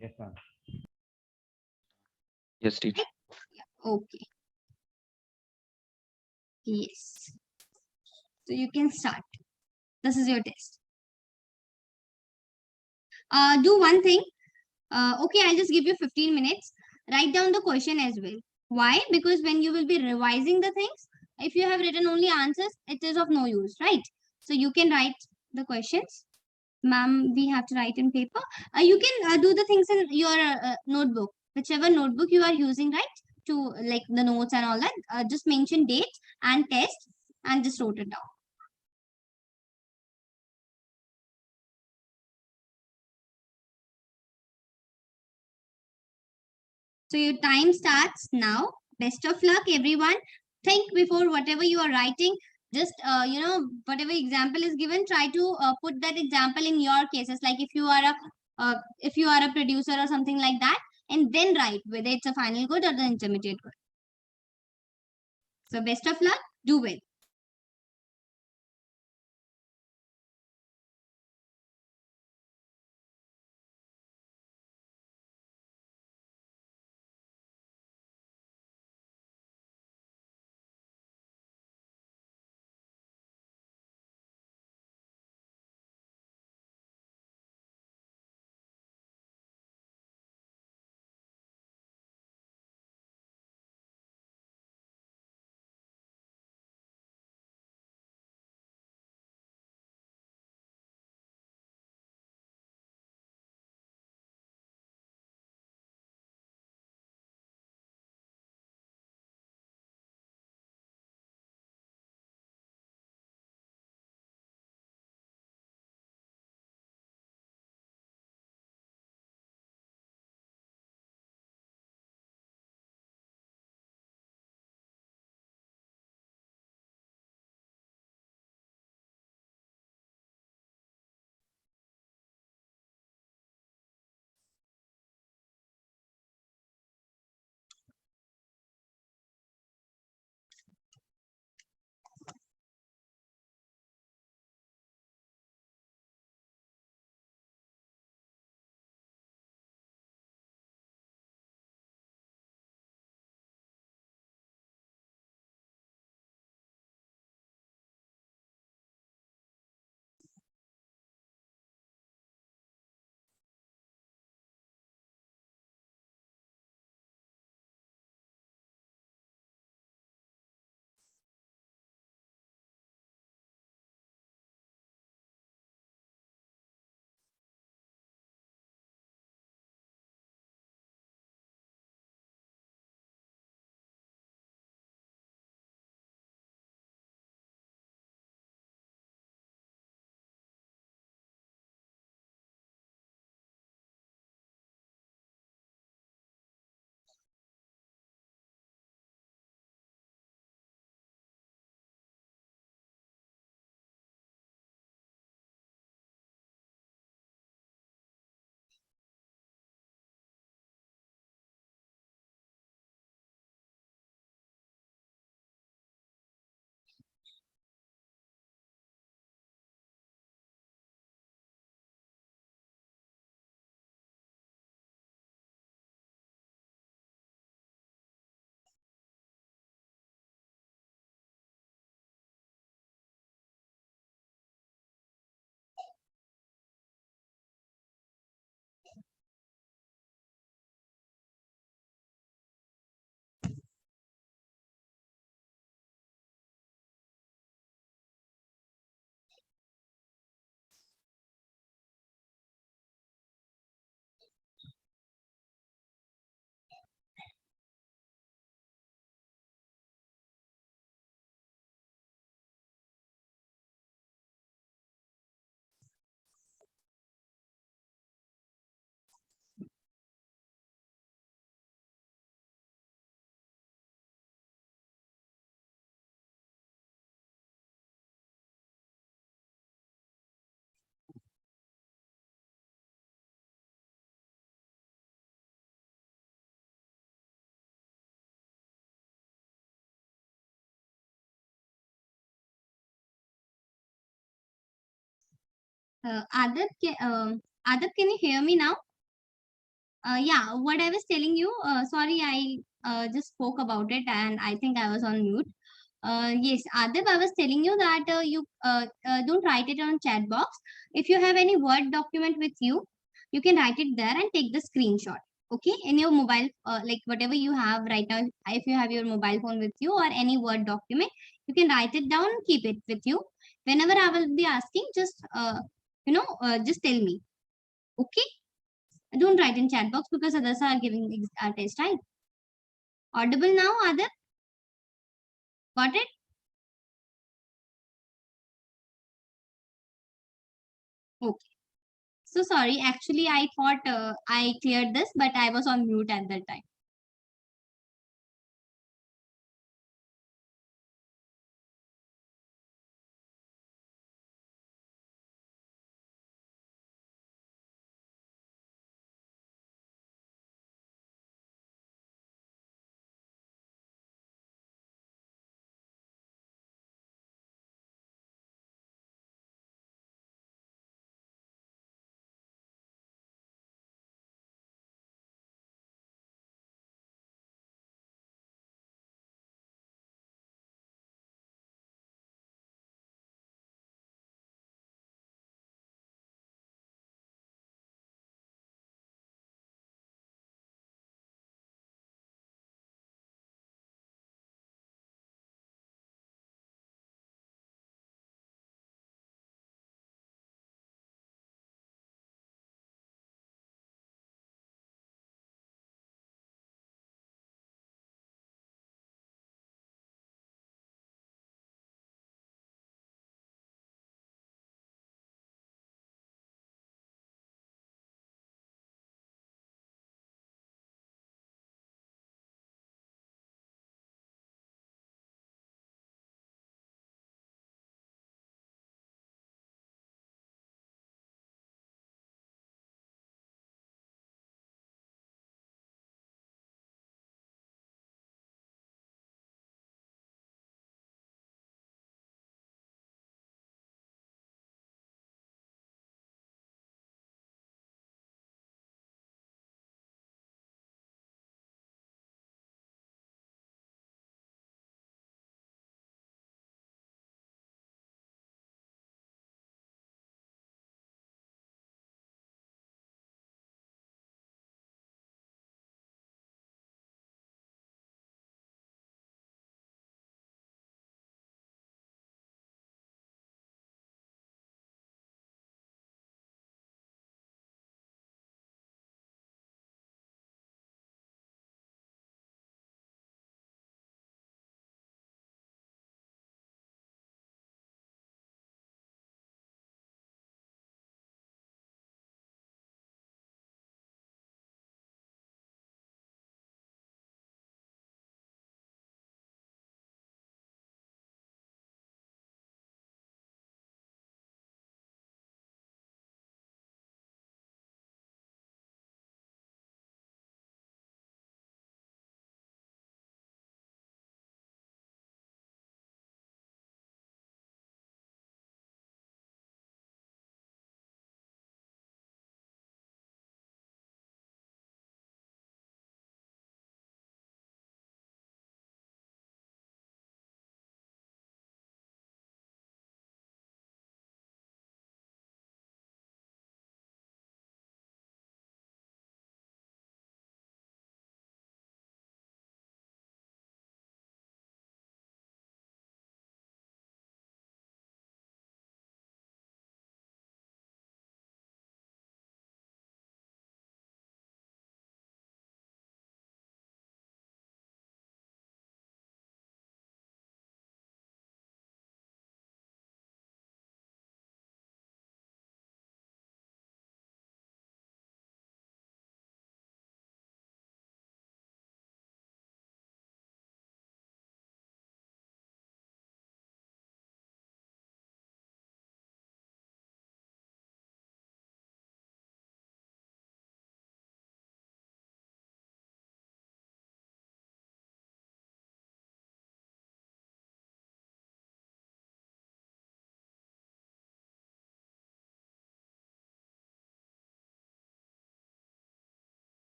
Yes, ma'am. Yes, teacher. Right? Yeah. Okay. Yes. So you can start. This is your test. Do one thing. Okay, I'll just give you 15 minutes. Write down the question as well. Why? Because when you will be revising the things, if you have written only answers, it is of no use, right? So you can write the questions. Ma'am, we have to write in paper. You can do the things in your notebook, whichever notebook you are using, right? To like the notes and all that. Just mention date and test and just wrote it down. So your time starts now. Best of luck, everyone. Think before whatever you are writing. Just whatever example is given, try to put that example in your cases. Like if you are a producer or something like that, and then write whether it's a final good or the intermediate good. So best of luck. Do well. Adab, Adab, can you hear me now? Yeah, what I was telling you, sorry, I just spoke about it and I think I was on mute. Yes, Adib, I was telling you that you don't write it on chat box. If you have any Word document with you, you can write it there and take the screenshot. Okay, in your mobile, like whatever you have right now, if you have your mobile phone with you or any Word document, you can write it down and keep it with you. Whenever I will be asking, just tell me. Okay, don't write in chat box because others are giving a test, right? Audible now, Adib? Got it? Okay. So sorry. Actually, I thought I cleared this, but I was on mute at that time.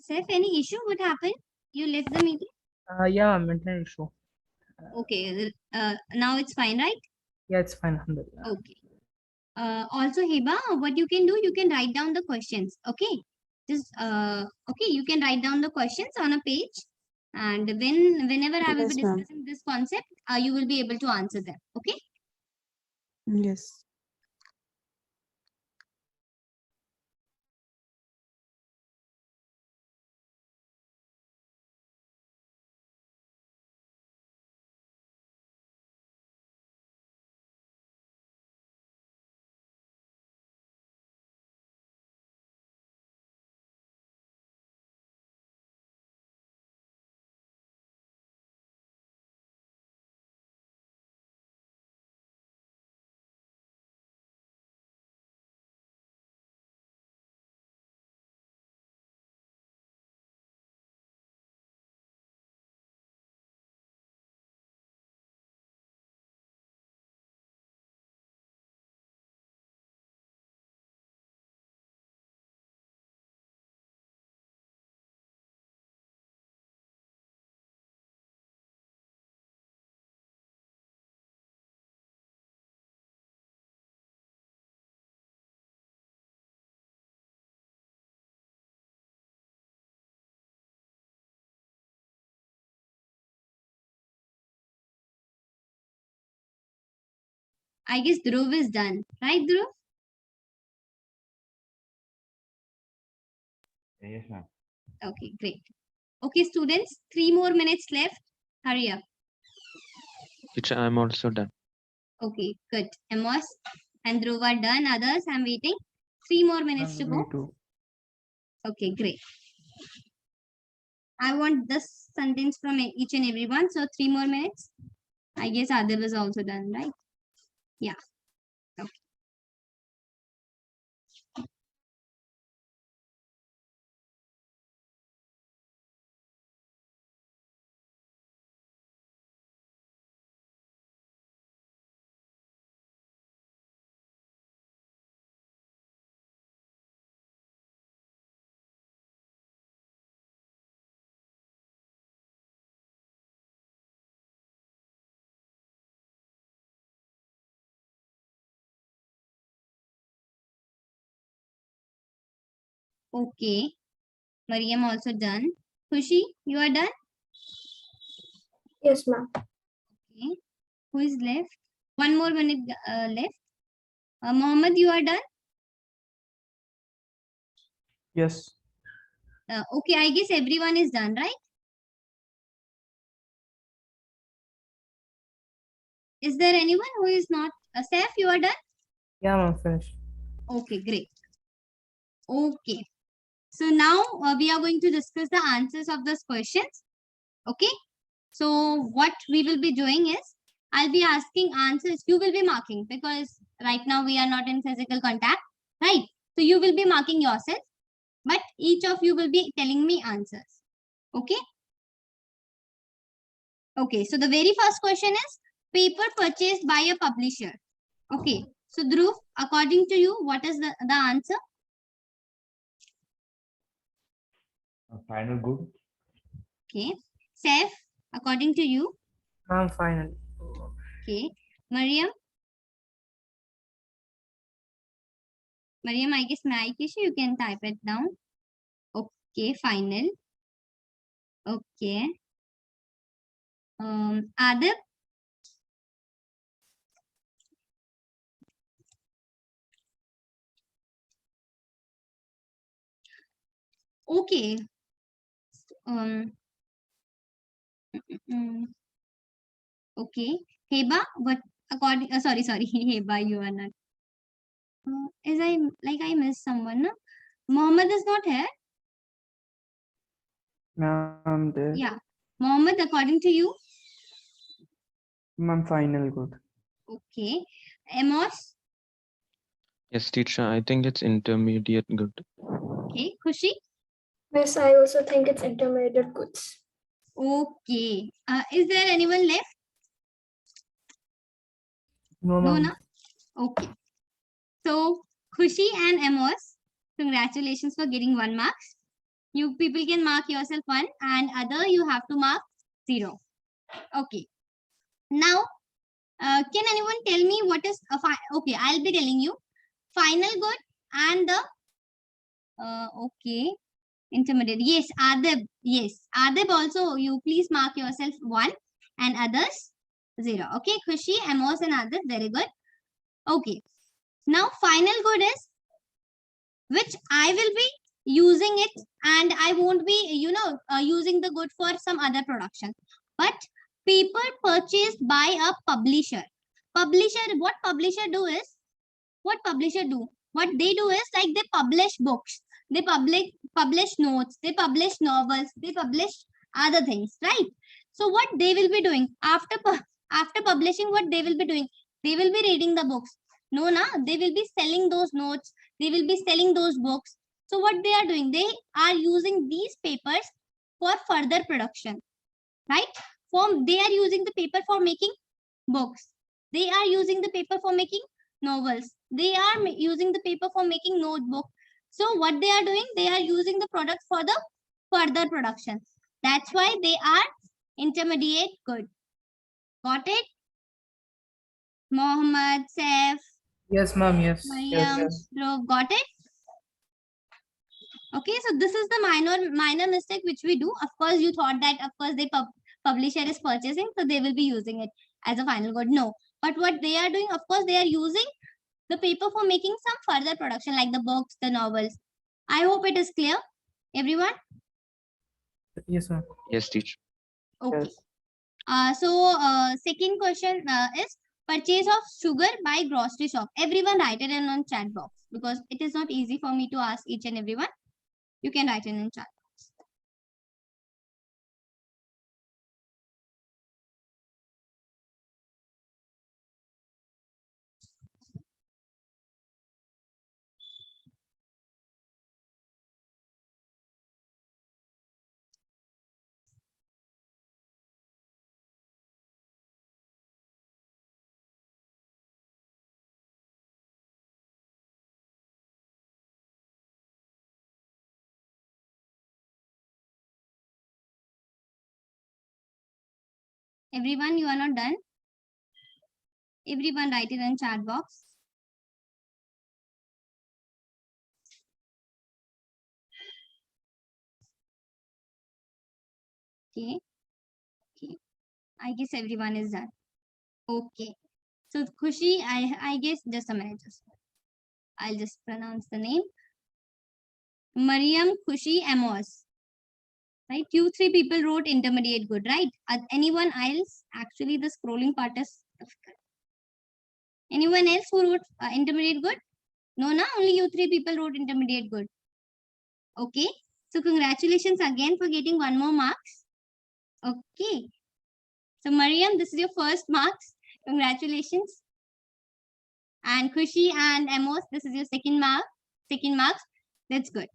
Seth, any issue? What happened? You left the meeting? Yeah, mental issue. Okay. Now it's fine, right? Yeah, it's fine. Alhamdulillah. Okay. Also, Heba, what you can do, you can write down the questions. Okay. Just okay, you can write down the questions on a page, and whenever I will be Yes, ma'am. discussing this concept, you will be able to answer them. Okay. Yes. I guess Dhruv is done, right, Dhruv? Yes, ma'am. Okay, great. Okay, students, 3 more minutes left. Hurry up. Teacher, I'm also done. Okay, good. Amos and Dhruv are done. Others, I'm waiting. 3 more minutes to Me go. too. Okay, great. I want this sentence from each and everyone. So 3 more minutes. I guess Adil is also done, right? Yeah. Okay. Okay. Mariam also done. Khushi, you are done? Yes, ma'am. Okay. Who is left? 1 more minute left. Mohammed, you are done? Yes. Okay, I guess everyone is done, right? Is there anyone who is not? Saif, you are done? Yeah, I'm finished. Okay, great. Okay. So now we are going to discuss the answers of those questions. Okay. So what we will be doing is, I'll be asking answers. You will be marking because right now we are not in physical contact, right? So you will be marking yourself, but each of you will be telling me answers. Okay. Okay. So the very first question is paper purchased by a publisher. Okay. So Dhruv, according to you, what is the answer? Final good. Okay. Saif, according to you. I'm final. Okay. Mariam. Mariam, I guess mic issue, you can type it down. Okay, final. Okay. Adib. Okay. Um. mm, Okay. Heba, what according? Sorry. Heba, you are not. Is I missed someone? No? Mohammed is not here. I'm there. Yeah. Mohammed, according to you. I'm final good. Okay. Amos. Yes, teacher, I think it's intermediate good. Okay. Khushi. Yes, I also think it's intermediate goods. Okay. Is there anyone left? No, No, ma'am. no. Okay. So Khushi and Amos, congratulations for getting 1 mark. You people can mark yourself 1 and other you have to mark 0. Okay. Now, can anyone tell me what is okay, I'll be telling you. Final good and the okay, intermediate. Yes, Adib. Yes, Adib also. You please mark yourself 1 and others 0. Okay, Khushi, Amos and Adib. Very good. Okay. Now, final good is which I will be using it and I won't be, using the good for some other production. But paper purchased by a publisher. What publisher do is, what they do is like they publish books, they publish notes, they publish novels, they publish other things, right? So what they will be doing after publishing, what they will be doing, they will be reading the books. No, they will be selling those notes, they will be selling those books. So what they are doing, they are using these papers for further production, right? They are using the paper for making books, they are using the paper for making novels, they are using the paper for making notebook. So what they are doing, they are using the product for the further production. That's why they are intermediate good. Got it? Mohammed, Saif, Yes, ma'am. Yes. Mariam, Dhruv, got it? Okay, so this is the minor mistake which we do. Of course, you thought that of course the publisher is purchasing, so they will be using it as a final good. No, but what they are doing, of course, they are using the paper for making some further production like the books, the novels. I hope it is clear, everyone. Yes, ma'am. Yes, teacher. Okay. Yes. Second question is purchase of sugar by grocery shop. Everyone write it in on chat box because it is not easy for me to ask each and everyone. You can write it in chat box. Everyone, you are not done. Everyone write it in chat box. Okay. Okay. I guess everyone is done. Okay. So Khushi, I guess just a minute. I'll just pronounce the name. Mariam, Khushi, Amos. Right? You three people wrote intermediate good, right? Anyone else? Actually, the scrolling part is difficult. Anyone else who wrote intermediate good? No, only you three people wrote intermediate good. Okay. So congratulations again for getting 1 more marks. Okay. So Mariam, this is your first marks. Congratulations. And Khushi and Amos, this is your second marks. That's good.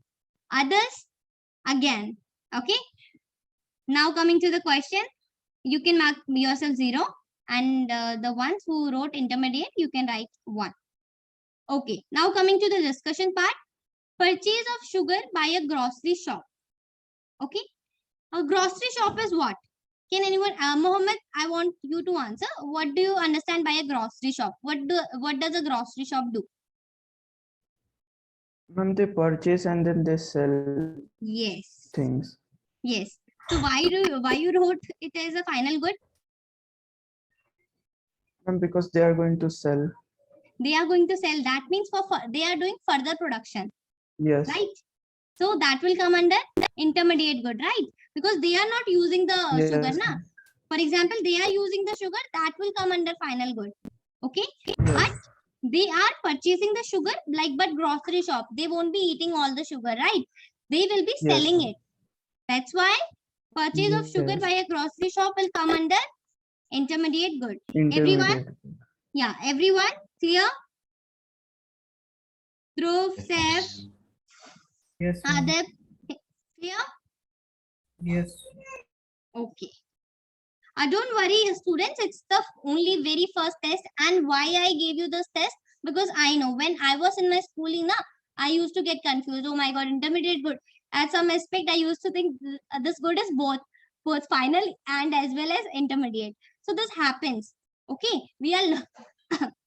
Others, again. Okay. Now coming to the question, you can mark yourself 0. And the ones who wrote intermediate, you can write 1. Okay. Now coming to the discussion part. Purchase of sugar by a grocery shop. Okay. A grocery shop is what? Can anyone, Mohammed, I want you to answer. What do you understand by a grocery shop? What does a grocery shop do? Ma'am, they purchase and then they sell Yes. things. Yes. So why you wrote it as a final good? Ma'am, because they are going to sell. They are going to sell. That means they are doing further production. Yes. Right? So that will come under intermediate good, right? Because they are not using the Yes. sugar, na? For example, they are using the sugar, that will come under final good. Okay? Yes. But they are purchasing the sugar, but grocery shop, they won't be eating all the sugar, right? They will be Yes. selling it. That's why purchase of sugar Yes. by a grocery shop will come under intermediate good. Intermediate. Yeah, everyone clear? Dhruv, Saif, Yes. Yes. ma'am. Adib, clear? Yes. Okay. Don't worry, students. It's the only very first test. And why I gave you this test? Because I know when I was in my schooling, I used to get confused. Oh my God, intermediate good. At some aspect, I used to think this good is both final and as well as intermediate. So this happens. Okay, we are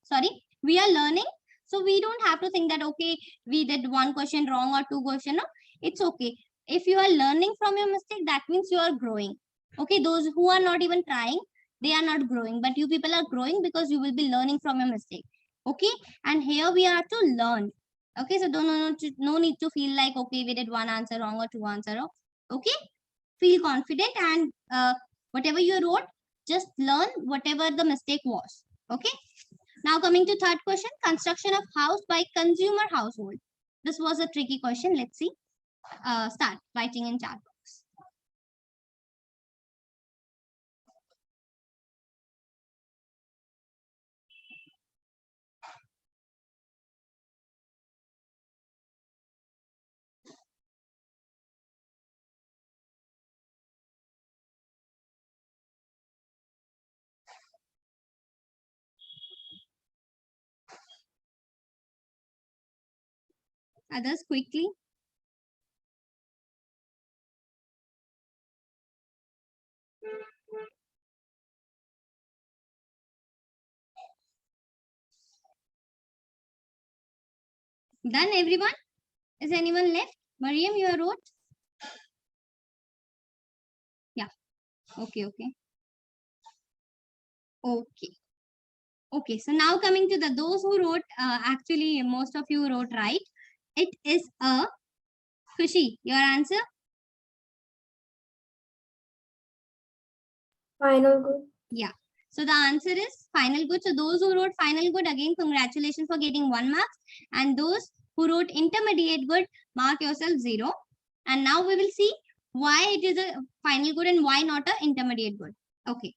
sorry, we are learning. So we don't have to think that okay, we did one question wrong or two question. No, it's okay. If you are learning from your mistake, that means you are growing. Okay, those who are not even trying, they are not growing, but you people are growing because you will be learning from your mistake. Okay, and here we are to learn. Okay, so no need to feel like okay, we did one answer wrong or two answer wrong. Okay, feel confident and whatever you wrote, just learn whatever the mistake was. Okay, now coming to third question, construction of house by consumer household. This was a tricky question. Let's see. Start writing in chat box. Others quickly. Done, everyone? Is anyone left? Mariam, you wrote? Yeah. Okay. Okay. So now coming to those who wrote, actually most of you wrote right. It is a Khushi. Your answer? Final good. Yeah. So the answer is final good. So those who wrote final good, again, congratulations for getting 1 mark. And those who wrote intermediate good, mark yourself 0. And now we will see why it is a final good and why not a intermediate good. Okay.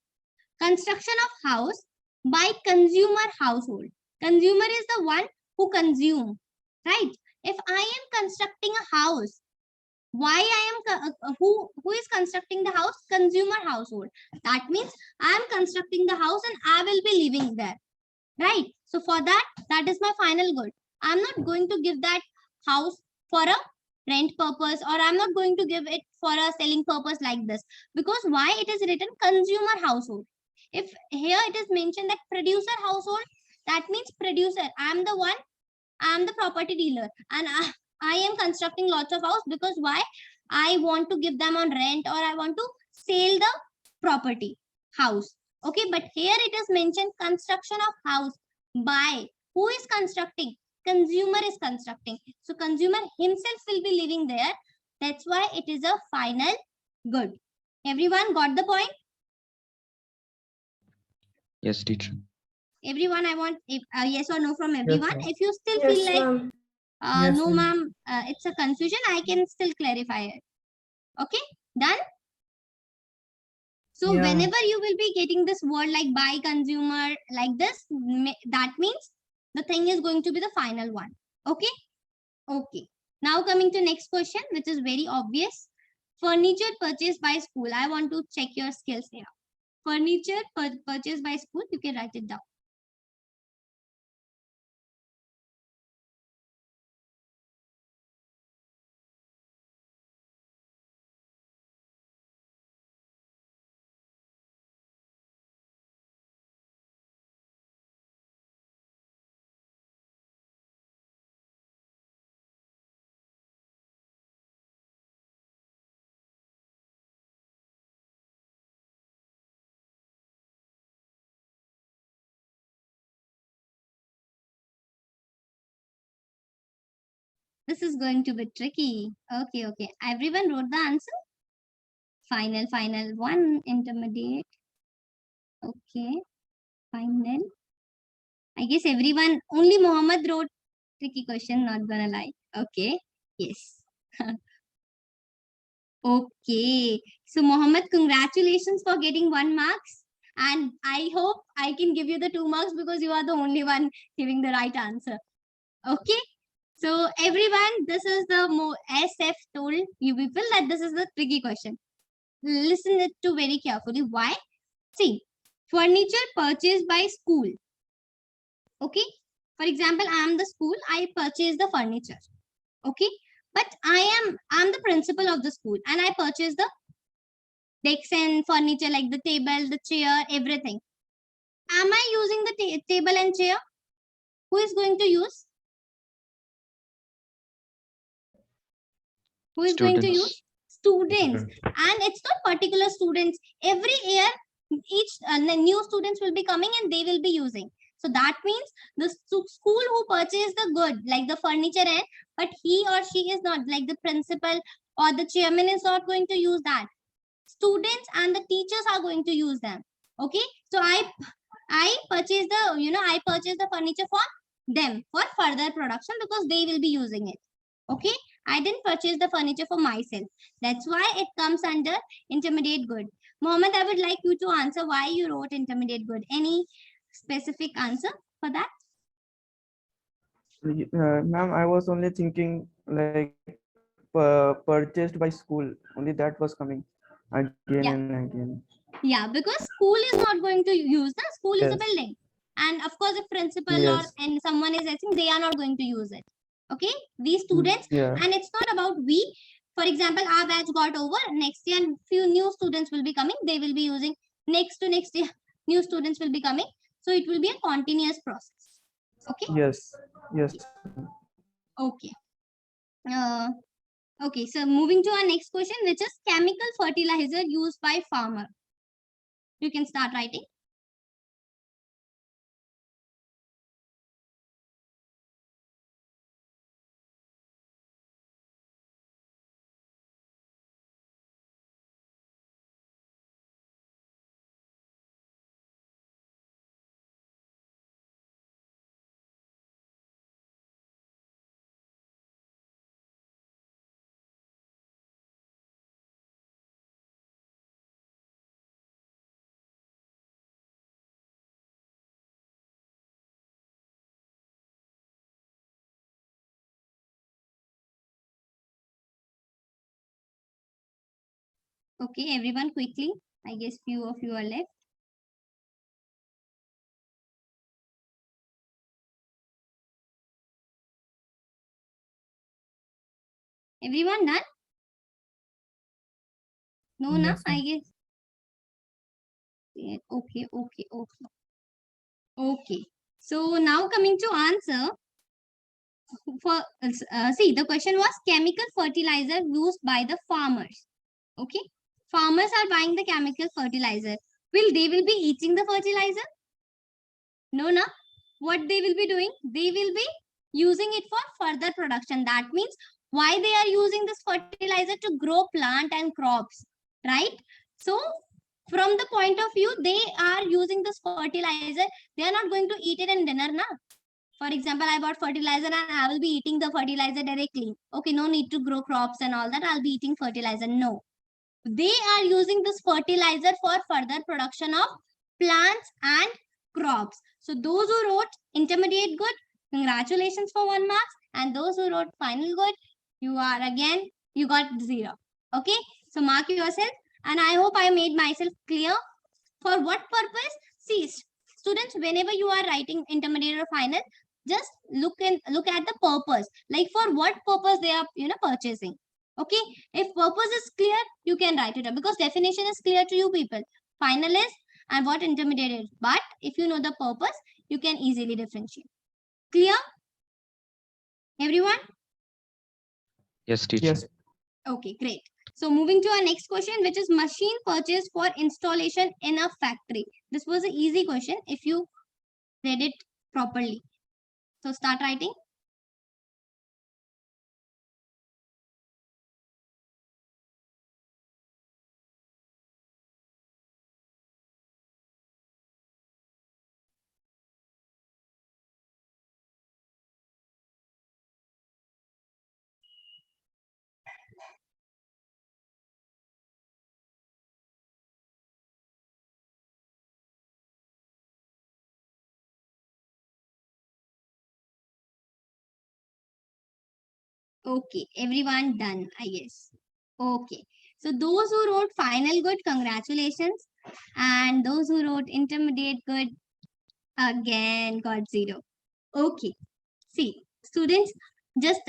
Construction of house by consumer household. Consumer is the one who consume, right? If I am constructing a house, why I am who is constructing the house? Consumer household. That means I am constructing the house and I will be living there, right? So for that is my final good. I'm not going to give that house for a rent purpose, or I'm not going to give it for a selling purpose like this, because why it is written consumer household. If here it is mentioned that producer household, that means producer, I'm the one, I'm the property dealer, and I am constructing lots of house because why? I want to give them on rent, or I want to sell the property house. Okay, but here it is mentioned construction of house by who is constructing? Consumer is constructing. So consumer himself will be living there. That's why it is a final good. Everyone got the point? Yes, teacher. Everyone, I want yes or no from everyone. ma'am. If you still Yes, feel like ma'am. Yes, no, ma'am. ma'am, it's a confusion, I can still clarify it. Okay, done? So Yeah. whenever you will be getting this word like by consumer like this, that means the thing is going to be the final one. Okay? Okay. Now coming to next question, which is very obvious. Furniture purchased by school. I want to check your skills here. Furniture purchased by school, you can write it down. This is going to be tricky. Okay. Everyone wrote the answer? Final one, intermediate. Okay, final. I guess everyone, only Mohammed wrote tricky question, not gonna lie. Okay, yes. Okay, so Mohammed, congratulations for getting 1 marks. And I hope I can give you the 2 marks because you are the only one giving the right answer. Okay, so everyone, this is the SF told you people that this is the tricky question. Listen it to very carefully. Why? See, furniture purchased by school. Okay, for example, I am the school, I purchase the furniture. Okay, But I'm the principal of the school and I purchase the desks and furniture like the table, the chair, everything. Am I using the table and chair? Who is going to use? Who is going to use? Students. Students. And it's not particular students. Every year, each new students will be coming and they will be using. So that means the school who purchased the good, like the furniture, but he or she is not, like the principal or the chairman is not going to use that. Students and the teachers are going to use them. Okay. So I purchase the furniture for them for further production because they will be using it. Okay. I didn't purchase the furniture for myself. That's why it comes under intermediate good. Mohammed, I would like you to answer why you wrote intermediate good. Any specific answer for that? Ma'am, I was only thinking like purchased by school. Only that was coming again Yeah. and again. Yeah, because school is not going to use the school is a Yes. building. And of course, if principal or Yes. and someone is asking, they are not going to use it. Okay, we students, Yeah. and it's not about we. For example, our batch got over. Next year, few new students will be coming. They will be using next to next year. New students will be coming. So it will be a continuous process. Okay. Yes. Yes. Okay. Okay. So moving to our next question, which is chemical fertilizer used by farmer. You can start writing. Okay, everyone quickly. I guess few of you are left. Everyone done? No, na? Yes, I ma'am. guess. Yeah, okay, okay, okay. Okay. So now coming to answer for see the question was chemical fertilizer used by the farmers. Okay. Farmers are buying the chemical fertilizer. They will be eating the fertilizer? No, na? What they will be doing? They will be using it for further production. That means why they are using this fertilizer to grow plant and crops, right? So from the point of view, they are using this fertilizer. They are not going to eat it in dinner, na? For example, I bought fertilizer and I will be eating the fertilizer directly. Okay, no need to grow crops and all that. I'll be eating fertilizer. No. They are using this fertilizer for further production of plants and crops. So those who wrote intermediate good, congratulations for 1 mark. And those who wrote final good, you got 0. Okay. So mark yourself. And I hope I made myself clear. For what purpose? See, students, whenever you are writing intermediate or final, just look at the purpose. Like for what purpose they are purchasing. Okay. If purpose is clear, you can write it down because definition is clear to you people. Final is and what intermediate is. But if you know the purpose, you can easily differentiate. Clear? Everyone? Yes, teacher. Yes. Okay, great. So moving to our next question, which is machine purchased for installation in a factory. This was an easy question if you read it properly. So start writing. Okay, everyone done, I guess. Okay. So those who wrote final good, congratulations. And those who wrote intermediate good, again got 0. Okay. See, students, just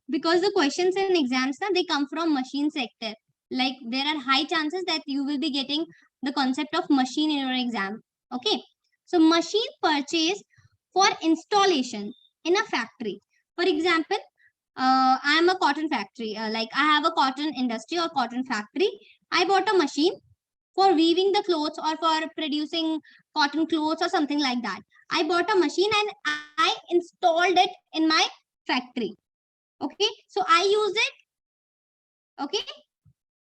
because the questions in exams they come from machine sector. Like there are high chances that you will be getting the concept of machine in your exam. Okay, so machine purchase for installation in a factory. For example, I am a cotton factory. Like I have a cotton industry or cotton factory. I bought a machine for weaving the clothes or for producing cotton clothes or something like that. I bought a machine and I installed it in my factory. Okay, so I use it. Okay,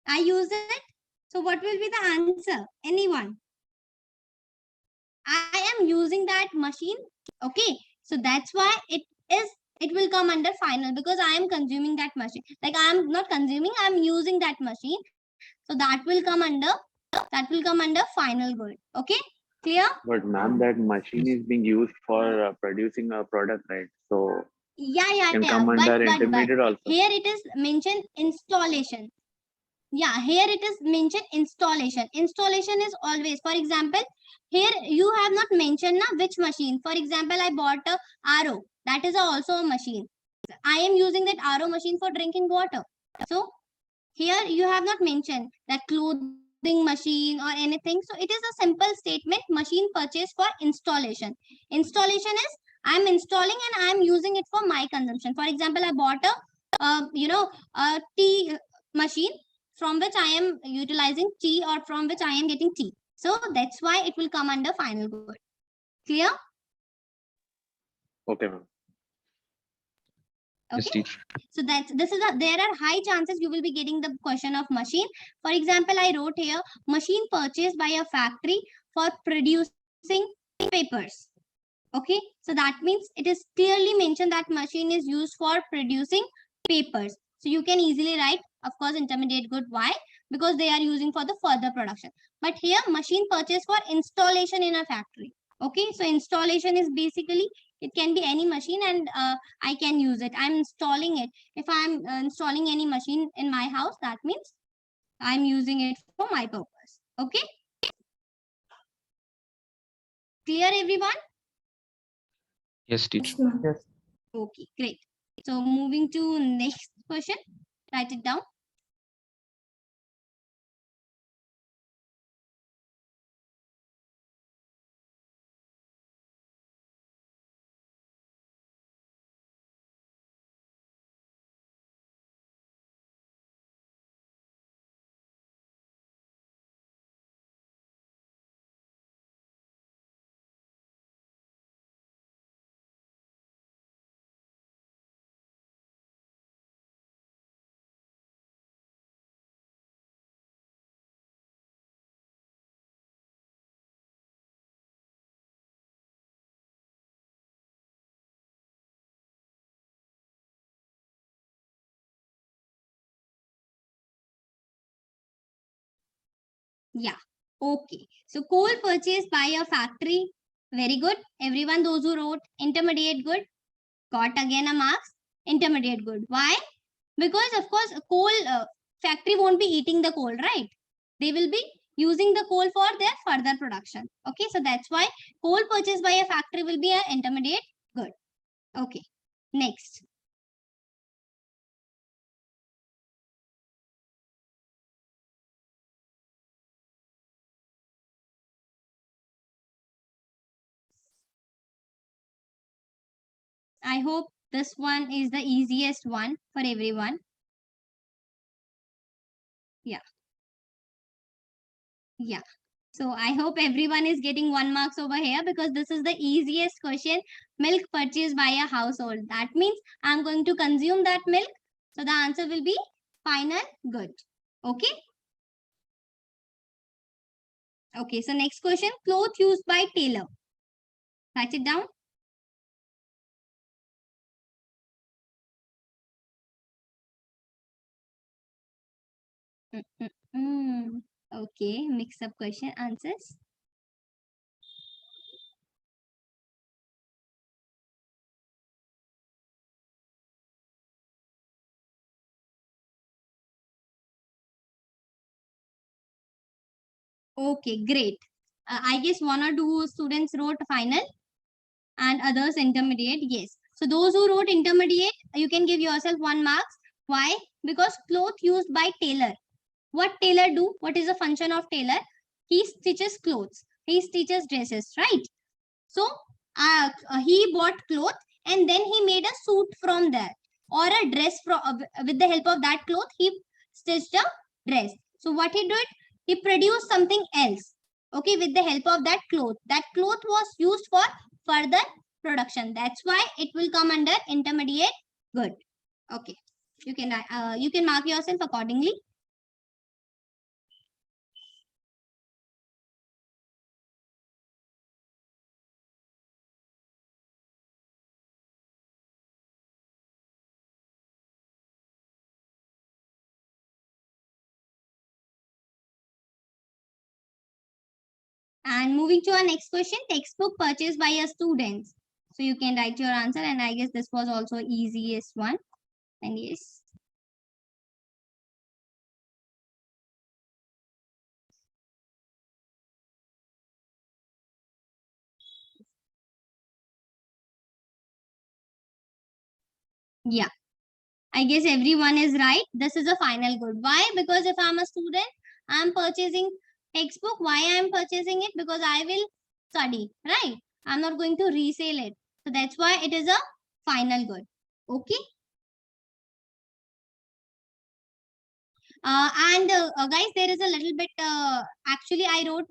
I use it. So what will be the answer? Anyone? I am using that machine. Okay, so that's why is it will come under final because I am consuming that machine. Like I am not consuming, I am using that machine. So that will come under final good. Okay, clear? But ma'am, that machine is being used for producing a product, right? So Yeah. can come under But intermediate also. here it is mentioned installation. Yeah, here it is mentioned installation. Installation is always, for example, here you have not mentioned na which machine. For example, I bought a RO. That is also a machine. I am using that RO machine for drinking water. So here you have not mentioned that clothing machine or anything. So it is a simple statement, machine purchase for installation. Installation is I am installing and I am using it for my consumption. For example, I bought a tea machine from which I am utilizing tea or from which I am getting tea. So that's why it will come under final good. Clear? Okay, ma'am. Yes, Okay. teacher. So there are high chances you will be getting the question of machine. For example, I wrote here machine purchased by a factory for producing papers. Okay, so that means it is clearly mentioned that machine is used for producing papers. So you can easily write, of course, intermediate good. Why? Because they are using for the further production. But here machine purchase for installation in a factory. Okay, so installation is basically it can be any machine and I can use it. I'm installing it. If I'm installing any machine in my house, that means I'm using it for my purpose. Okay, clear everyone? Yes, teacher. Yes, ma'am. Yes. Okay, great. So moving to next question. Write it down. Yeah. Okay. So coal purchased by a factory. Very good. Everyone, those who wrote intermediate good, got again a marks. Intermediate good. Why? Because of course, a coal factory won't be eating the coal, right? They will be using the coal for their further production. Okay. So that's why coal purchased by a factory will be an intermediate good. Okay. Next. I hope this one is the easiest one for everyone. Yeah. Yeah. So I hope everyone is getting 1 marks over here because this is the easiest question. Milk purchased by a household. That means I'm going to consume that milk. So the answer will be final good. Okay. Okay. So next question. Cloth used by tailor. Write it down. Mm, mm, mm. Okay. Mix up question answers. Okay. Great. I guess one or two students wrote final and others intermediate. Yes. So So those who wrote intermediate, you can give yourself 1 mark. Why? Because cloth used by tailor. What tailor do? What is the function of tailor? He stitches clothes. He stitches dresses, right? So he bought cloth and then he made a suit from there, or a dress from with the help of that cloth he stitched a dress. So what he did, he produced something else, okay, with the help of that cloth. That cloth was used for further production. That's why it will come under intermediate good. Okay, you can mark yourself accordingly. And moving to our next question, textbook purchased by a student. So you can write your answer, and I guess this was also easiest one. And yes. Yeah, I guess everyone is right. This is a final good. Why? Because if I'm a student, I'm purchasing textbook. Why I'm purchasing it? Because I will study, right? I'm not going to resell it. So that's why it is a final good. Okay. Guys, there is a little bit, actually I wrote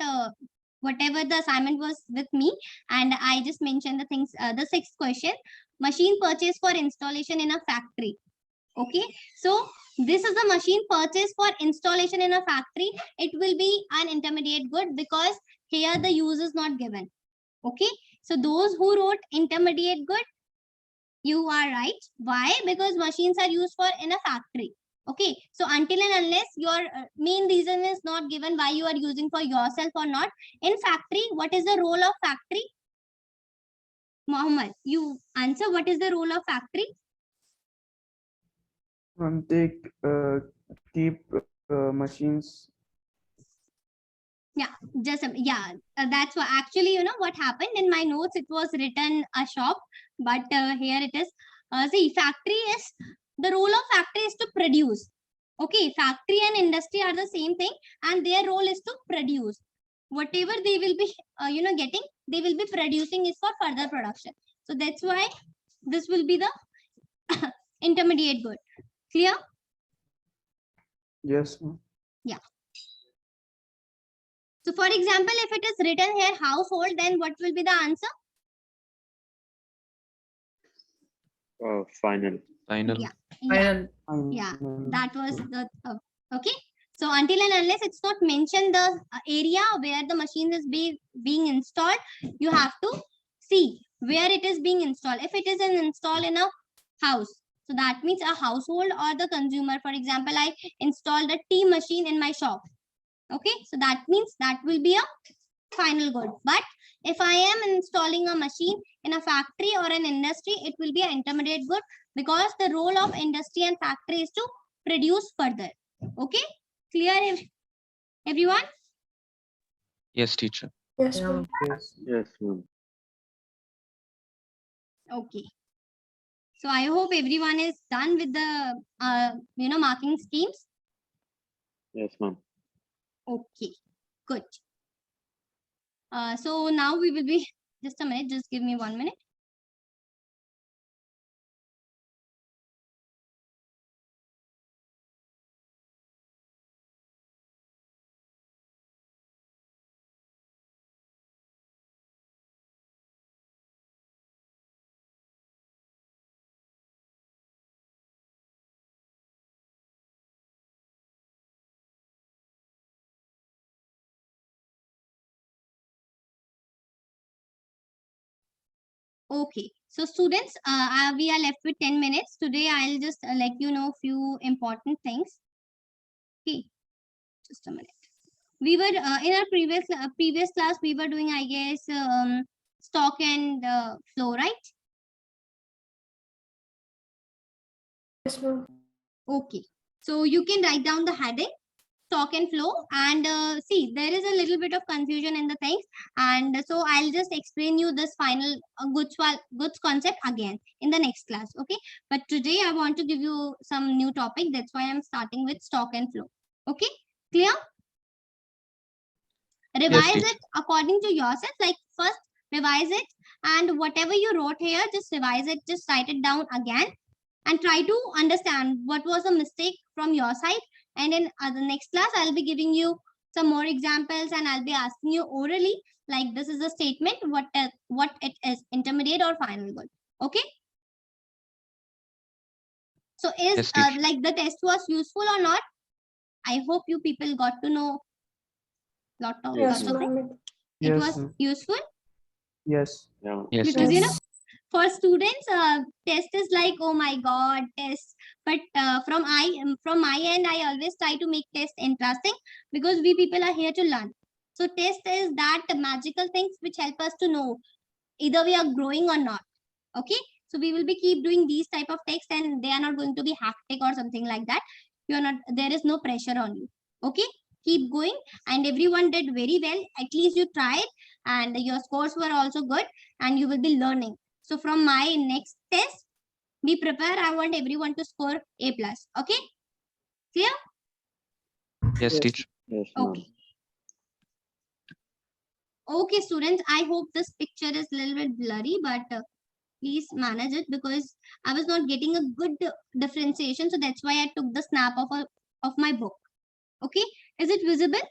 whatever the assignment was with me, and I just mentioned the things, the 6th question, machine purchase for installation in a factory. Okay, so this is the machine purchase for installation in a factory. It will be an intermediate good because here the use is not given. Okay, so those who wrote intermediate good, you are right. Why? Because machines are used for in a factory. Okay, so until and unless your main reason is not given why you are using for yourself or not. In factory, what is the role of factory? Mohammed, you answer. What is the role of factory? They keep machines. Yeah, just that's what actually, you know what happened in my notes. It was written a shop, but here it is. See, factory is the role of factory is to produce. Okay, factory and industry are the same thing, and their role is to produce. Whatever they will be, getting, they will be producing is for further production. So that's why this will be the intermediate good. Clear? Yes, ma'am. Yeah. So for example, if it is written here household, then what will be the answer? Final. Final. Yeah. Yeah. Final. Yeah, that was the okay. So until and unless it's not mentioned the area where the machine is being installed, you have to see where it is being installed. If it is installed in a house, so that means a household or the consumer. For example, I installed a tea machine in my shop. Okay, so that means that will be a final good. But if I am installing a machine in a factory or an industry, it will be an intermediate good because the role of industry and factory is to produce further. Okay, clear everyone? Yes, teacher. Yes, ma'am. Yes. Yes, ma'am. Okay, so I hope everyone is done with the marking schemes. Yes, ma'am. Okay, good. So now we will be just a minute, just give me 1 minute. Okay, so students, we are left with 10 minutes. Today, I'll just let you know few important things. Okay, just a minute. We were in our previous class, we were doing, I guess, stock and flow, right? Yes, ma'am. Okay, so you can write down the heading. stock and flow. And see, there is a little bit of confusion in the things, and so I'll just explain you this final goods concept again in the next class. Okay, but today I want to give you some new topic. That's why I'm starting with stock and flow. Okay, clear? Revise teacher. it according to yourself. Like first revise it, and whatever you wrote here, just revise it, just write it down again, and try to understand what was the mistake from your side. And in the next class, I'll be giving you some more examples, and I'll be asking you orally, like this is a statement, what it is, intermediate or final good. Okay. So is Yes, teacher. like the test was useful or not? I hope you people got to know lot of Yes, things. ma'am. It Yes, was ma'am. useful Yes. Yeah. Yes, because teacher. Yes. for students, test is like, oh my god, test. But from my end, I always try to make test interesting, because we people are here to learn. So test is that magical things which help us to know either we are growing or not. Okay, so we will be keep doing these type of tests, and they are not going to be hectic or something like that. You are not, there is no pressure on you. Okay, keep going, and everyone did very well. At least you tried, and your scores were also good, and you will be learning. So from my next test, be prepared. I want everyone to score A plus. Okay, clear? Yes, Yes. teacher. Yes, ma'am. Okay. Okay, students, I hope this picture is a little bit blurry, but please manage it, because I was not getting a good differentiation. So that's why I took the snap of my book. Okay, is it visible?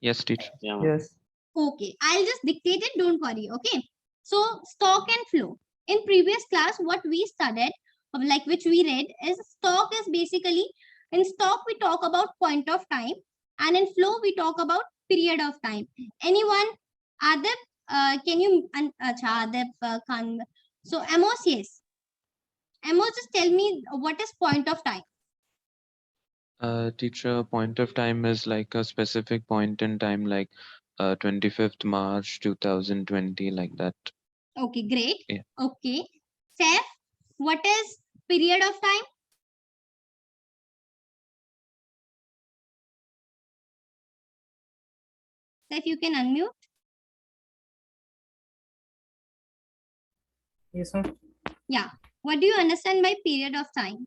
Yes, teacher. Yeah, ma'am. Yes. Okay, I'll just dictate it, don't worry. Okay, so stock and flow. In previous class, what we studied, like which we read, is stock is basically, in stock we talk about point of time, and in flow we talk about period of time. Anyone? Adip, can you? Acha, Adip, Khan. So Amos, yes. Amos, just tell me what is point of time. Teacher, point of time is like a specific point in time, like 25th March 2020, like that. Okay, great. Yeah. Okay, Seth, what is period of time? If you can unmute. Yes, ma'am. Yeah. What do you understand by period of time?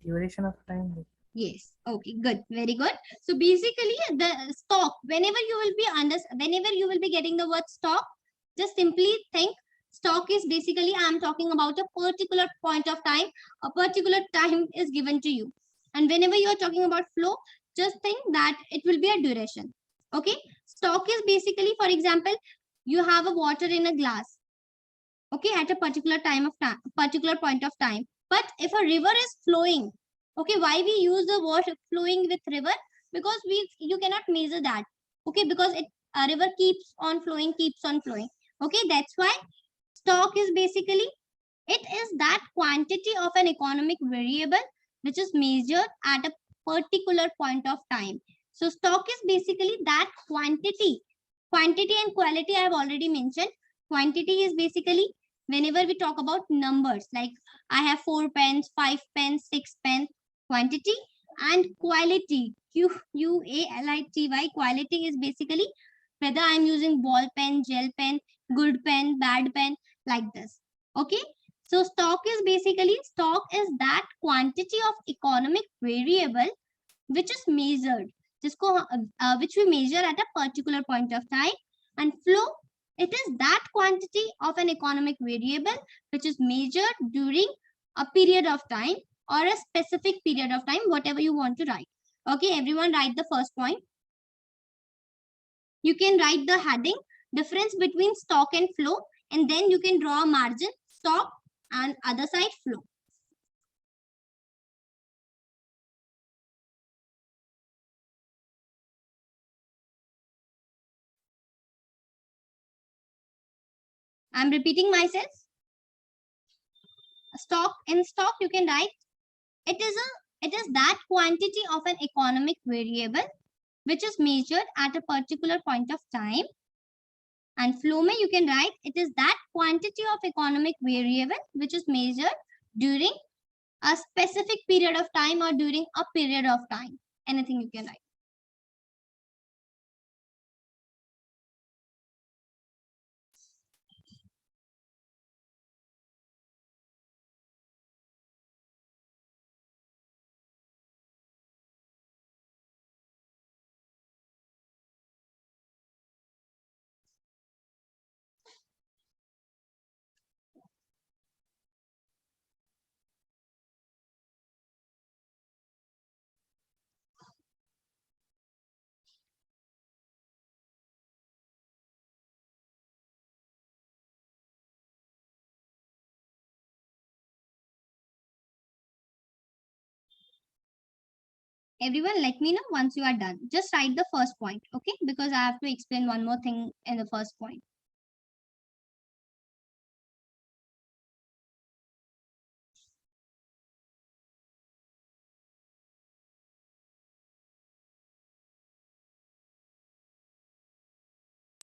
Duration of time. Yes. Okay, good. Very good. So basically the stock, whenever you will be whenever you will be getting the word stock, just simply think stock is basically, I'm talking about a particular point of time, a particular time is given to you. And whenever you are talking about flow, just think that it will be a duration. Okay. Stock is basically, for example, you have a water in a glass. Okay, at a particular particular point of time. But if a river is flowing, okay, why we use the word flowing with river? Because you cannot measure that. Okay, because a river keeps on flowing. Okay, that's why stock is basically, it is that quantity of an economic variable which is measured at a particular point of time. So stock is basically that quantity. Quantity and quality I have already mentioned. Quantity is basically whenever we talk about numbers, like I have 4 pens, 5 pens, 6 pens, quantity. And quality, QUALITY, quality is basically whether I'm using ball pen, gel pen, good pen, bad pen, like this. Okay, so stock is that quantity of economic variable which is measured, which we measure at a particular point of time. And flow, it is that quantity of an economic variable which is measured during a period of time, or a specific period of time, whatever you want to write. Okay, everyone write the first point. You can write the heading, difference between stock and flow, and then you can draw a margin, stock and other side flow. I'm repeating myself. In stock you can write, it is that quantity of an economic variable which is measured at a particular point of time. And flow mein you can write, it is that quantity of economic variable which is measured during a specific period of time, or during a period of time. Anything you can write. Everyone, let me know once you are done. Just write the first point, okay? Because I have to explain one more thing in the first point.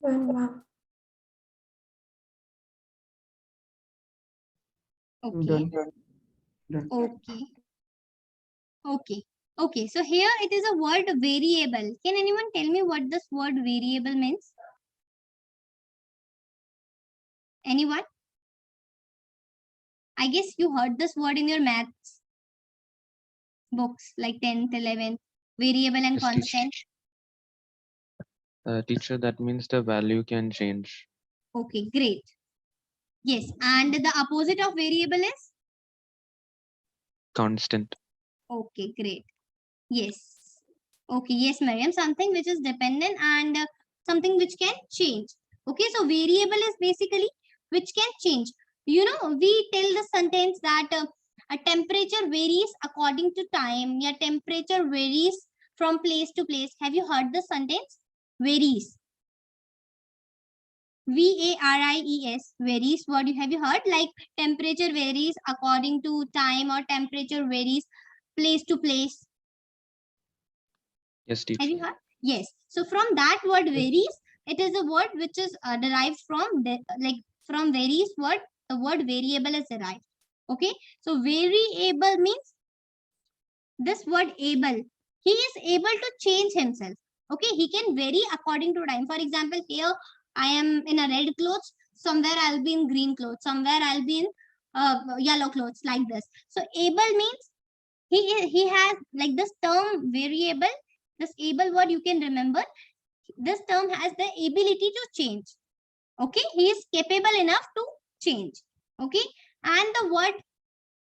Ma'am. Okay. Done. Done. Okay. Okay. Okay. So here it is a word variable. Can anyone tell me what this word variable means? Anyone? I guess you heard this word in your maths books like 10th, 11th, variable and Yes, teacher. constant. Teacher, that means the value can change. Okay, great. Yes. And the opposite of variable is? Constant. Okay, great. Yes. Okay, yes, Mariam. Something which is dependent and something which can change. Okay, so variable is basically which can change. You know, we tell the sentence that a temperature varies according to time. Yeah, temperature varies from place to place. Have you heard the sentence? Varies. VARIES, varies. What have you heard? Like temperature varies according to time, or temperature varies place to place. Yes, Have teacher. you heard? Yes. So from that word varies, it is a word which is derived from from varies word. The word variable is derived. Okay. So variable means this word able. He is able to change himself. Okay. He can vary according to time. For example, here I am in a red clothes. Somewhere I'll be in green clothes. Somewhere I'll be in yellow clothes, like this. So able means he has, like, this term variable, this able word you can remember, this term has the ability to change. Okay, he is capable enough to change. Okay, and the word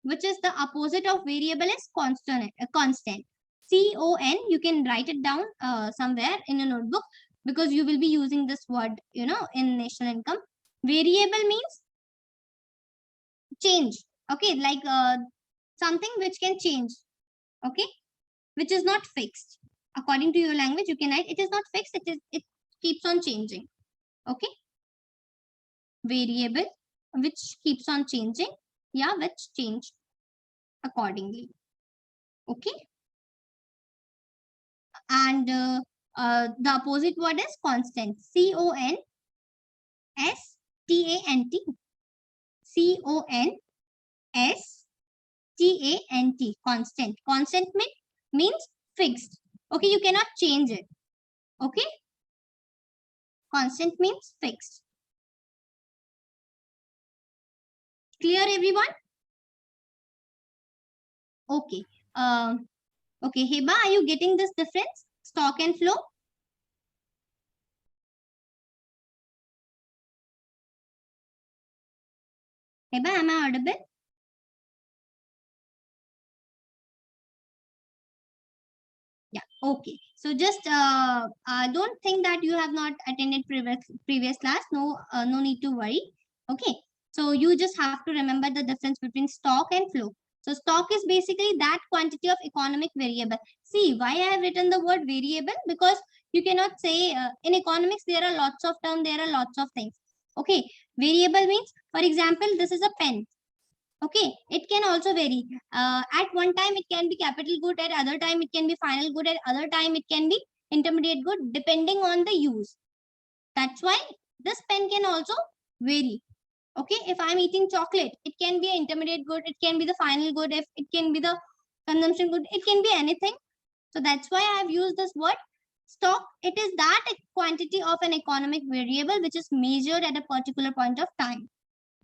which is the opposite of variable is constant. Constant. CON. You can write it down somewhere in a notebook, because you will be using this word, in national income. Variable means change. Okay, like something which can change. Okay, which is not fixed. According to your language, you can write it is not fixed, it keeps on changing. Okay, variable which keeps on changing, yeah, which change accordingly. Okay, and the opposite word is constant. CONSTANT. CONSTANT. Constant. Constant means fixed. Okay, you cannot change it. Okay, constant means fixed. Clear, everyone? Okay. Okay, Heba, are you getting this difference? Stock and flow? Heba, am I audible? Yeah, okay. So just don't think that you have not attended previous class. No need to worry. Okay. So you just have to remember the difference between stock and flow. So stock is basically that quantity of economic variable. See why I have written the word variable, because you cannot say in economics there are lots of terms, there are lots of things. Okay. Variable means, for example, this is a pen. Okay, it can also vary. At one time it can be capital good, at other time it can be final good, at other time it can be intermediate good, depending on the use. That's why this pen can also vary. Okay, if I'm eating chocolate, it can be an intermediate good, it can be the final good, if it can be the consumption good, it can be anything. So that's why I have used this word stock. It is that quantity of an economic variable which is measured at a particular point of time.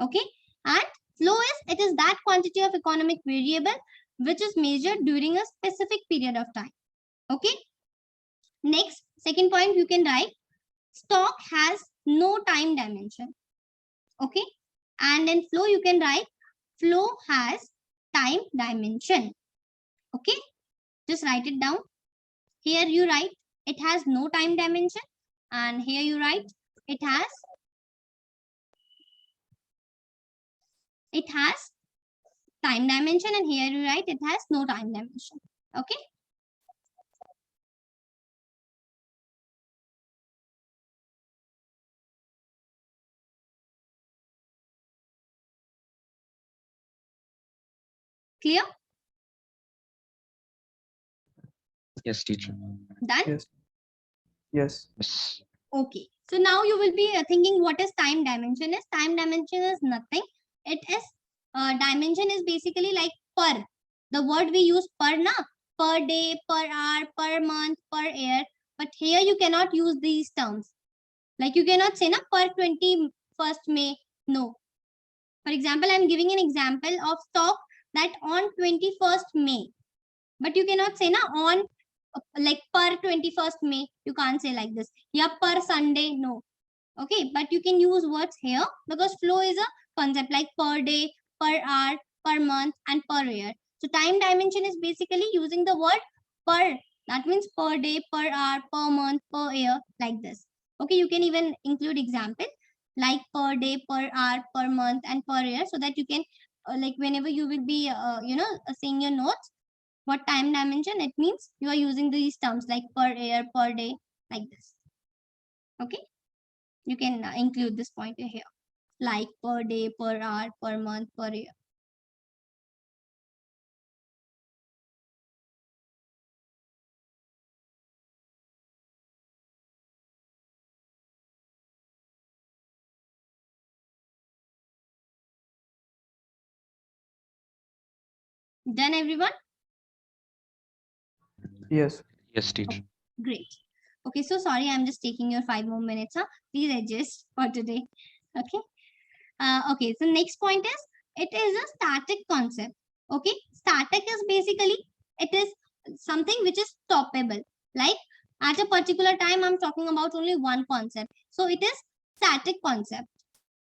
Okay, and flow is, it is that quantity of economic variable which is measured during a specific period of time. Okay, next, second point you can write, stock has no time dimension. Okay, and in flow you can write, flow has time dimension. Okay, just write it down. Here you write it has no time dimension, and here you write it has time dimension, and here you write it has no time dimension. Okay, clear? Yes, teacher. Done? Yes. Yes. Yes. Okay, so now you will be thinking what is time dimension is. Time dimension is nothing. It is dimension is basically like per. The word we use per na, per day, per hour, per month, per year. But here you cannot use these terms. Like you cannot say na per 21st May. No. For example, I'm giving an example of stock that on 21st May. But you cannot say na on like per 21st May. You can't say like this. Yeah, per Sunday. No. Okay, but you can use words here because flow is a concept like per day, per hour, per month, and per year. So time dimension is basically using the word per. That means per day, per hour, per month, per year, like this. Okay, you can even include example like per day, per hour, per month, and per year, so that you can like whenever you will be saying your notes, what time dimension it means, you are using these terms like per year, per day, like this. Okay, you can include this pointer here like per day, per hour, per month, per year. Done, everyone? Yes. Yes, teacher. Great. Okay, so sorry, I'm just taking your 5 more minutes. Huh? Please adjust for today. Okay. Okay, so next point is, it is a static concept. Okay, static is basically, it is something which is stoppable. Like at a particular time, I'm talking about only one concept. So it is static concept.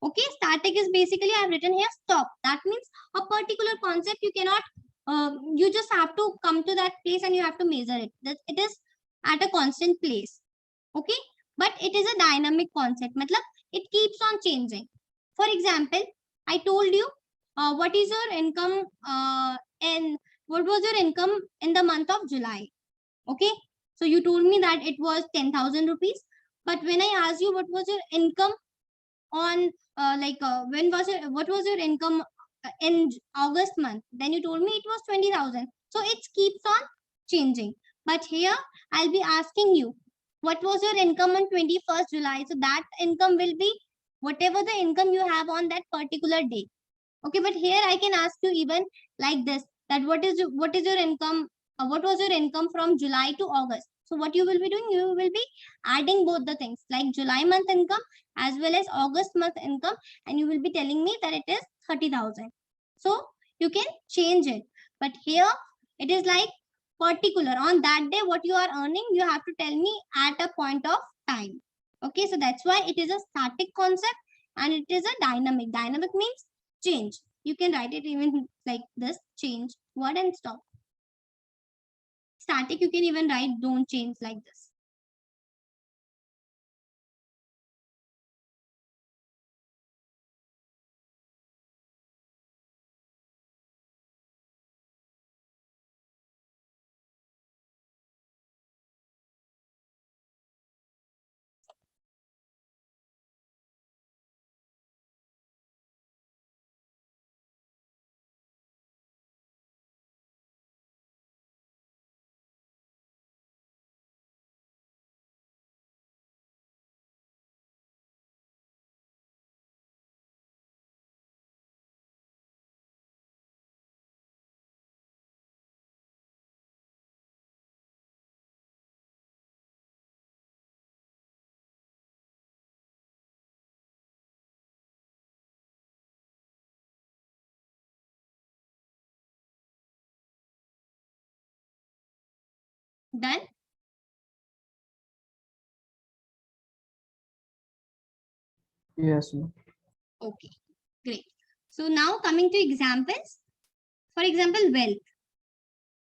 Okay, static is basically, I've written here stop. That means a particular concept you cannot, you just have to come to that place and you have to measure it. That it is at a constant place. Okay, but it is a dynamic concept. Matlab, it keeps on changing. For example, I told you, what is your income in what was your income in the month of July? Okay, so you told me that it was 10,000 rupees. But when I asked you what was your income on when was it, what was your income in August month, then you told me it was 20,000. So it keeps on changing. But here I'll be asking you, what was your income on 21st July? So that income will be whatever the income you have on that particular day. Okay, but here I can ask you even like this, that what is your income, what was your income from July to August? So what you will be doing, you will be adding both the things like July month income as well as August month income, and you will be telling me that it is 30,000. So you can change it, but here it is like particular on that day what you are earning, you have to tell me at a point of time. Okay, so that's why it is a static concept and it is a dynamic. Dynamic means change. You can write it even like this, change, word and stop. Static, you can even write don't change like this. Done? Yes, ma'am. Okay, great. So now coming to examples. For example, wealth.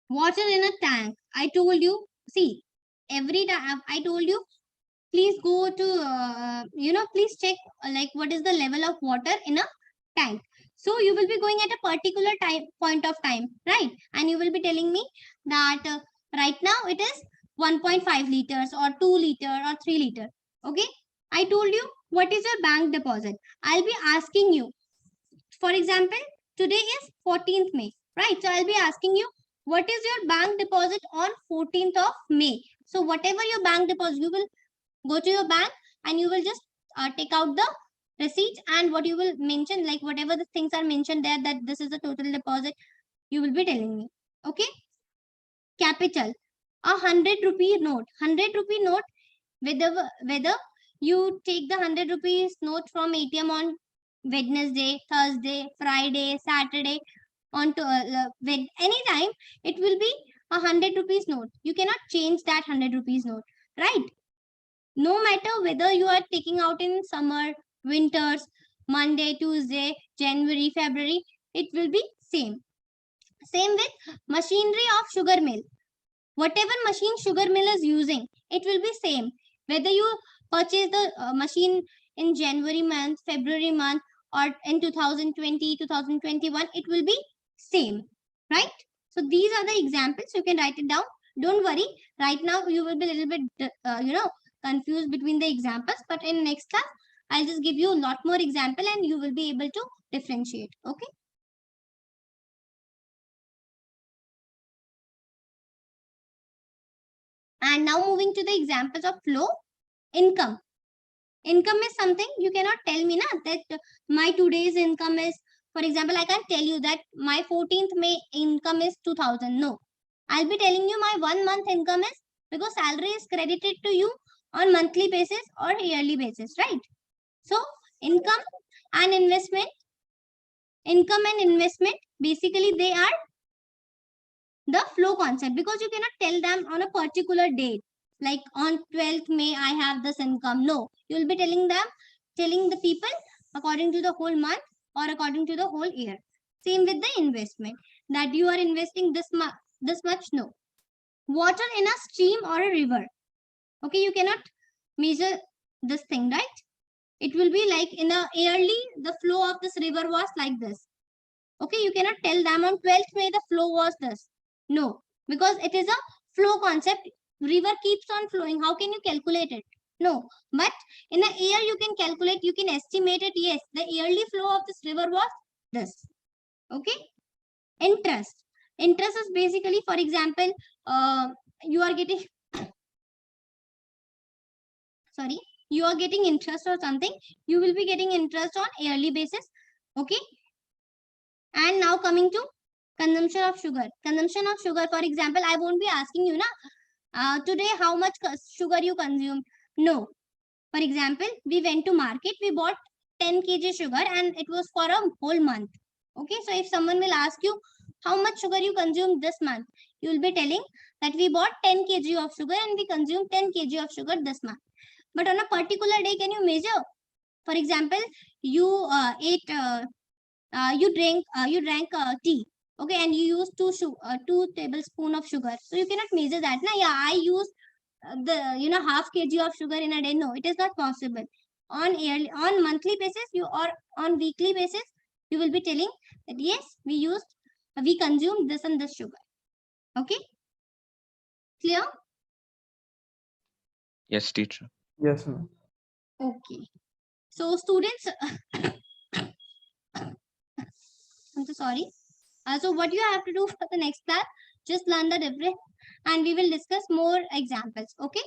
Water in a tank. I told you, see, every time I told you, please go to, please check like what is the level of water in a tank. So you will be going at a particular time point of time, right? And you will be telling me that right now it is 1.5 liters or 2 liter or 3 liter. Okay. I told you what is your bank deposit. I'll be asking you, for example, today is 14th May, right? So I'll be asking you, what is your bank deposit on 14th of May? So whatever your bank deposit, you will go to your bank and you will just take out the receipt, and what you will mention, like whatever the things are mentioned there, that this is the total deposit, you will be telling me. Okay. Capital. A 100 rupee note. 100 rupee note, whether you take the 100 rupees note from ATM on Wednesday, Thursday, Friday, Saturday, on to when anytime, it will be a 100 rupees note. You cannot change that 100 rupees note, right? No matter whether you are taking out in summer, winters, Monday, Tuesday, January, February, it will be same. Same with machinery of sugar mill. Whatever machine sugar mill is using, it will be same. Whether you purchase the machine in January month, February month, or in 2020, 2021, it will be same, right? So these are the examples. You can write it down. Don't worry. Right now you will be a little bit, confused between the examples. But in next class, I'll just give you a lot more example, and you will be able to differentiate. Okay. And now moving to the examples of flow. Income. Income is something you cannot tell me na, that my today's income is, for example, I can't tell you that my 14th May income is 2000. No, I'll be telling you my 1 month income is, because salary is credited to you on monthly basis or yearly basis, right? So income and investment, basically they are the flow concept, because you cannot tell them on a particular date, like on 12th May I have this income. No, you will be telling the people according to the whole month or according to the whole year. Same with the investment, that you are investing this much. No. Water in a stream or a river. Okay, you cannot measure this thing, right? It will be like in a yearly, the flow of this river was like this. Okay, you cannot tell them on 12th May the flow was this. No, because it is a flow concept. River keeps on flowing. How can you calculate it? No, but in a year you can calculate, you can estimate it. Yes, the yearly flow of this river was this. Okay. Interest. Interest is basically, for example, you are getting sorry, you are getting interest or something. You will be getting interest on yearly basis. Okay. And now coming to consumption of sugar. Consumption of sugar, for example, I won't be asking you today how much sugar you consume. No. For example, we went to market, we bought 10 kg sugar and it was for a whole month. Okay, so if someone will ask you how much sugar you consumed this month, you will be telling that we bought 10 kg of sugar and we consumed 10 kg of sugar this month. But on a particular day, can you measure? For example, you you drank tea, okay, and you use 2 tablespoon of sugar, so you cannot measure that. Yeah, I use the half kg of sugar in a day. No, it is not possible. On monthly basis, you or on weekly basis, you will be telling that yes, we consume this and this sugar. Okay, clear? Yes, teacher. Yes, ma'am. Okay, so students, I'm so sorry. So what you have to do for the next class, just learn the difference and we will discuss more examples. Okay.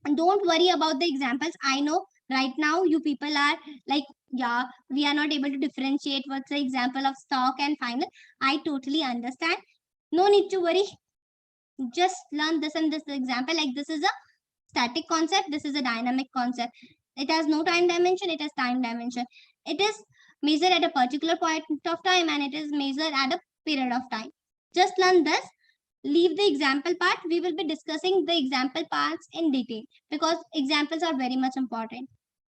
And don't worry about the examples. I know right now you people are like, yeah, we are not able to differentiate what's the example of stock and final. I totally understand. No need to worry. Just learn this and this example. Like this is a static concept. This is a dynamic concept. It has no time dimension. It has time dimension. It is measured at a particular point of time and it is measured at a period of time. Just learn this. leave the example part. We will be discussing the example parts in detail because examples are very much important.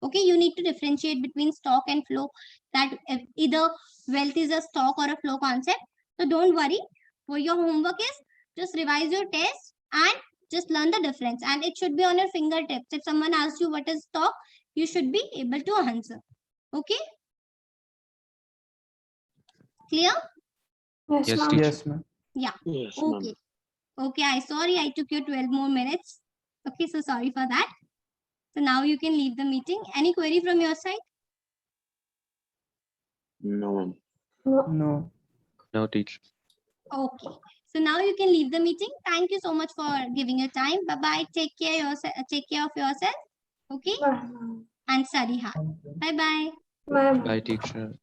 Okay, you need to differentiate between stock and flow, that either wealth is a stock or a flow concept. So don't worry. What your homework is, just revise your test and just learn the difference. And it should be on your fingertips. If someone asks you what is stock, you should be able to answer. Okay? Clear? Yes, Yes, ma'am. teacher. Yes, ma'am. Yeah. Yes, ma'am. Okay. Okay, I sorry I took you 12 more minutes. Okay, so sorry for that. So now you can leave the meeting. Any query from your side? No, ma'am. No. No. No, teacher. Okay. So now you can leave the meeting. Thank you so much for giving your time. Bye bye. Take care yourself. Take care of yourself. Okay. Bye, ma'am. And study hard. Bye bye. Ma'am. Bye, teacher.